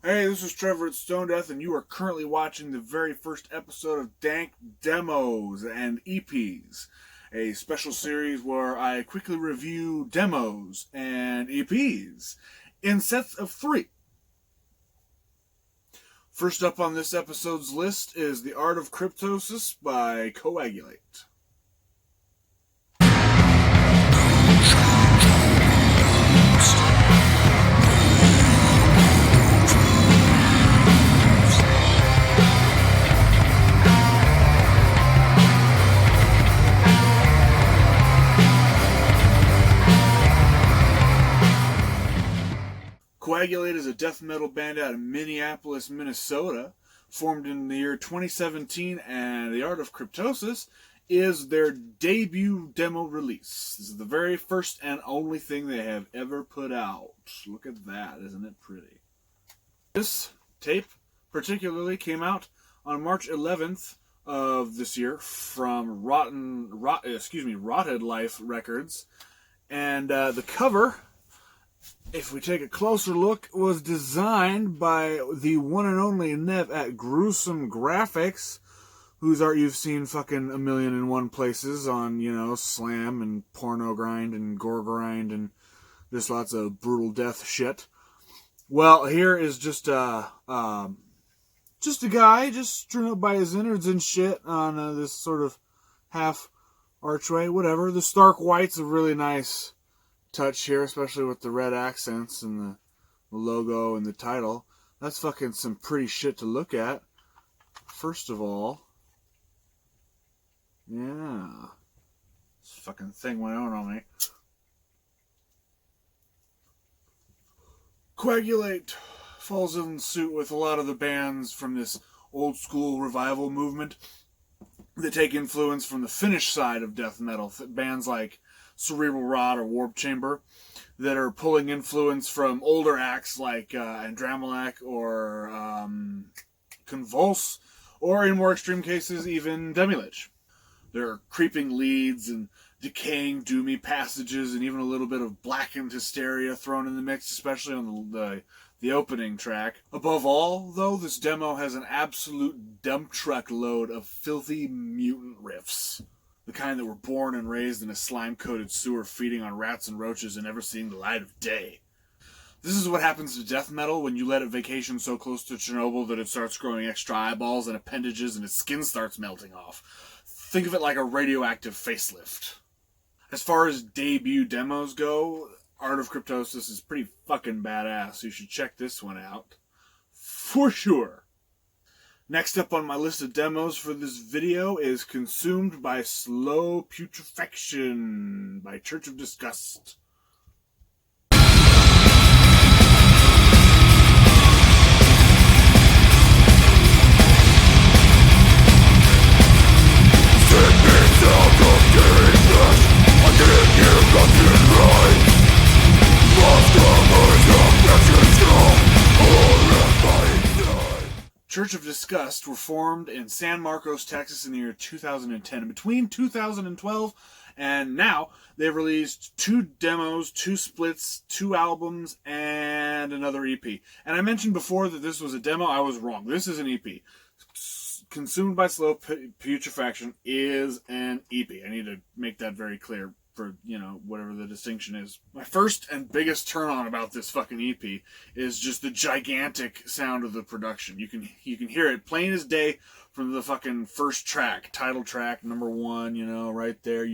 Hey, this is Trevor at Stone Death, and you are currently watching the very first episode of Dank Demos and EPs, a special series where I quickly review demos and EPs in sets of 3. First up on this episode's list is The Art of Cryptosis by Coagulate. Coagulate is a death metal band out of Minneapolis, Minnesota, formed in the year 2017, and The Art of Cryptosis is their debut demo release. This is the very first and only thing they have ever put out. Look at that, isn't it pretty? This tape particularly came out on March 11th of this year from Rotted Life Records, and the cover, if we take a closer look, was designed by the one and only Nev at Gruesome Graphics, whose art you've seen fucking a million and one places on, Slam and Porno Grind and Gore Grind and just lots of brutal death shit. Well, here is just a guy just strewn up by his innards and shit on this sort of half archway, whatever. The stark white's a really nice touch here, especially with the red accents and the logo and the title. That's fucking some pretty shit to look at. First of all, yeah, this fucking thing went on me. Coagulate falls in suit with a lot of the bands from this old school revival movement that take influence from the Finnish side of death metal. Bands like Cerebral Rot or Warp Chamber that are pulling influence from older acts like Andrammelak or Convulse, or in more extreme cases, even Demilich. There are creeping leads and decaying doomy passages and even a little bit of blackened hysteria thrown in the mix, especially on the opening track. Above all, though, this demo has an absolute dump truck load of filthy mutant riffs. The kind that were born and raised in a slime-coated sewer feeding on rats and roaches and never seeing the light of day. This is what happens to death metal when you let it vacation so close to Chernobyl that it starts growing extra eyeballs and appendages and its skin starts melting off. Think of it like a radioactive facelift. As far as debut demos go, Art of Cryptosis is pretty fucking badass. You should check this one out. For sure. Next up on my list of demos for this video is Consumed by Slow Putrefaction by Church of Disgust. Church of Disgust were formed in San Marcos, Texas in the year 2010. Between 2012 and now, they've released 2 demos, 2 splits, 2 albums, and another EP. And I mentioned before that this was a demo. I was wrong. This is an EP. Consumed by Slow Putrefaction is an EP. I need to make that very clear for, whatever the distinction is. My first and biggest turn on about this fucking EP is just the gigantic sound of the production. You can hear it plain as day from the fucking first track, title track, number 1, right there.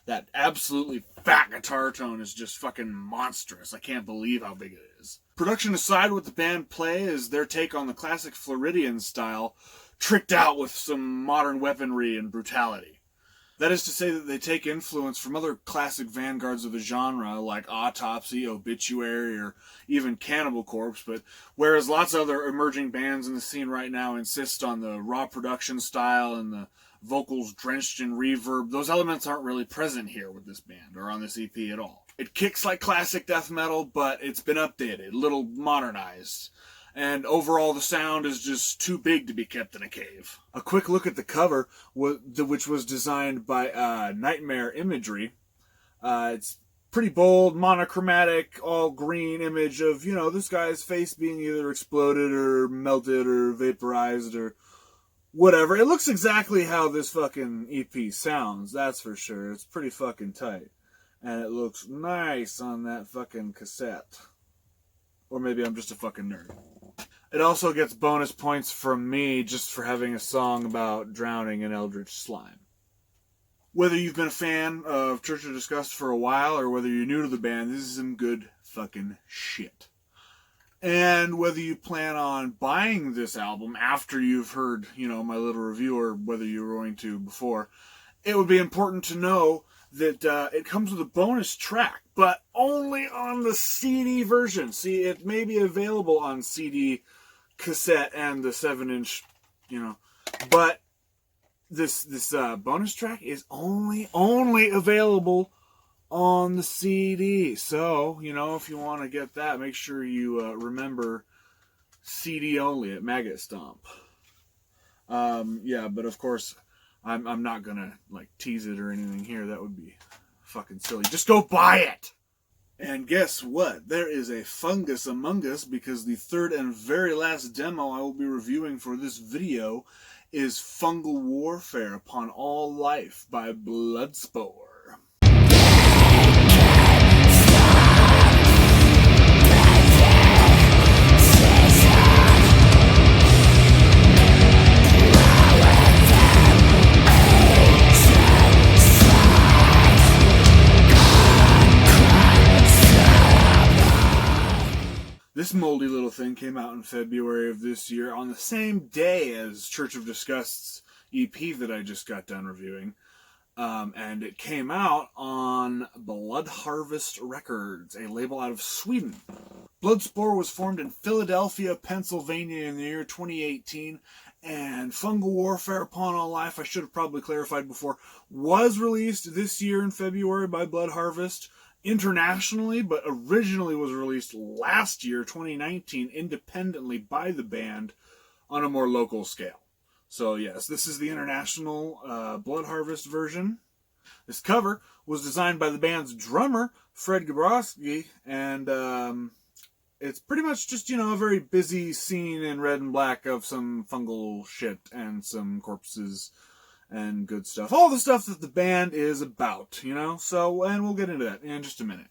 That absolutely fat guitar tone is just fucking monstrous. I can't believe how big it is. Production aside, what the band play is their take on the classic Floridian style, tricked out with some modern weaponry and brutality. That is to say that they take influence from other classic vanguards of the genre, like Autopsy, Obituary, or even Cannibal Corpse, but whereas lots of other emerging bands in the scene right now insist on the raw production style and the vocals drenched in reverb, those elements aren't really present here with this band, or on this EP at all. It kicks like classic death metal, but it's been updated, a little modernized. And overall, the sound is just too big to be kept in a cave. A quick look at the cover, which was designed by Nightmare Imagery. It's pretty bold, monochromatic, all green image of, this guy's face being either exploded or melted or vaporized or whatever. It looks exactly how this fucking EP sounds, that's for sure. It's pretty fucking tight. And it looks nice on that fucking cassette. Or maybe I'm just a fucking nerd. It also gets bonus points from me just for having a song about drowning in eldritch slime. Whether you've been a fan of Church of Disgust for a while or whether you're new to the band, this is some good fucking shit. And whether you plan on buying this album after you've heard, my little review, or whether you were going to before, it would be important to know that it comes with a bonus track, but only on the CD version. See, it may be available on CD, cassette, and the 7-inch, but this bonus track is only available on the CD. So, if you want to get that, make sure you remember CD only at Maggot Stomp. But of course, I'm not gonna tease it or anything here. That would be fucking silly. Just go buy it! And guess what? There is a fungus among us, because the third and very last demo I will be reviewing for this video is Fungal Warfare Upon All Life by Spore. This moldy little thing came out in February of this year, on the same day as Church of Disgust's EP that I just got done reviewing. And it came out on Blood Harvest Records, a label out of Sweden. Spore was formed in Philadelphia, Pennsylvania in the year 2018, and Fungal Warfare Upon All Life, I should have probably clarified before, was released this year in February by Blood Harvest internationally, but originally was released last year, 2019, independently by the band on a more local scale. So yes, this is the international Blood Harvest version. This cover was designed by the band's drummer, Fred Gabrowski, and it's pretty much just, a very busy scene in red and black of some fungal shit and some corpses and good stuff. All the stuff that the band is about, So, and we'll get into that in just a minute.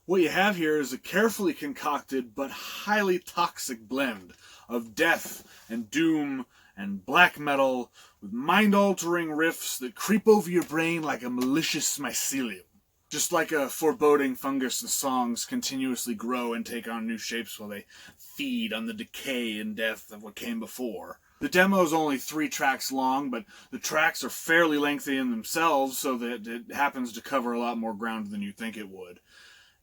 What you have here is a carefully concocted but highly toxic blend of death and doom and black metal with mind-altering riffs that creep over your brain like a malicious mycelium. Just like a foreboding fungus, the songs continuously grow and take on new shapes while they feed on the decay and death of what came before. The demo is only 3 tracks long, but the tracks are fairly lengthy in themselves, so that it happens to cover a lot more ground than you think it would.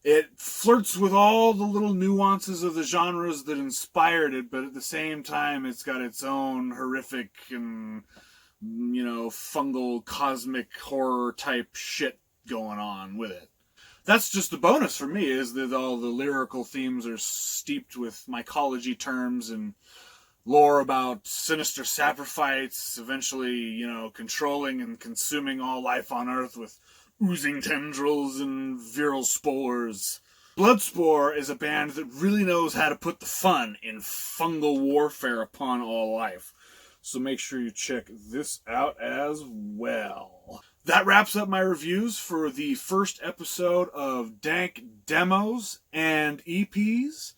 It flirts with all the little nuances of the genres that inspired it, but at the same time, it's got its own horrific and, fungal, cosmic horror type shit going on with it. That's just the bonus for me, is that all the lyrical themes are steeped with mycology terms and lore about sinister saprophytes, eventually, controlling and consuming all life on Earth with oozing tendrils and viral spores. Spore is a band that really knows how to put the fun in fungal warfare upon all life. So make sure you check this out as well. That wraps up my reviews for the first episode of Dank Demos and EPs.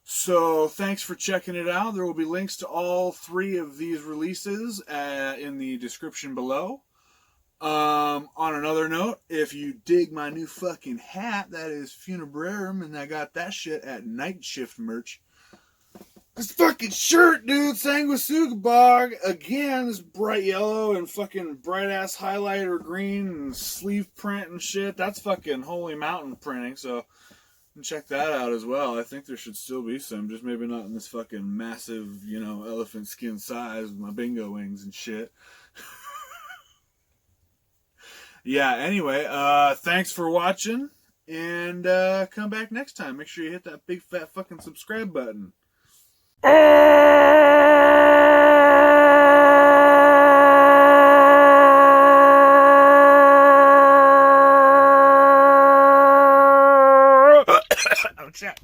So thanks for checking it out. There will be links to all 3 of these releases in the description below. On another note, if you dig my new fucking hat, that is Funebrarium, and I got that shit at Night Shift merch. This fucking shirt, dude, Sanguisugabog, again, this bright yellow and fucking bright-ass highlighter green and sleeve print and shit. That's fucking Holy Mountain printing, so check that out as well. I think there should still be some, just maybe not in this fucking massive, elephant skin size with my bingo wings and shit. Yeah, anyway, thanks for watching, and come back next time. Make sure you hit that big fat fucking subscribe button. chat.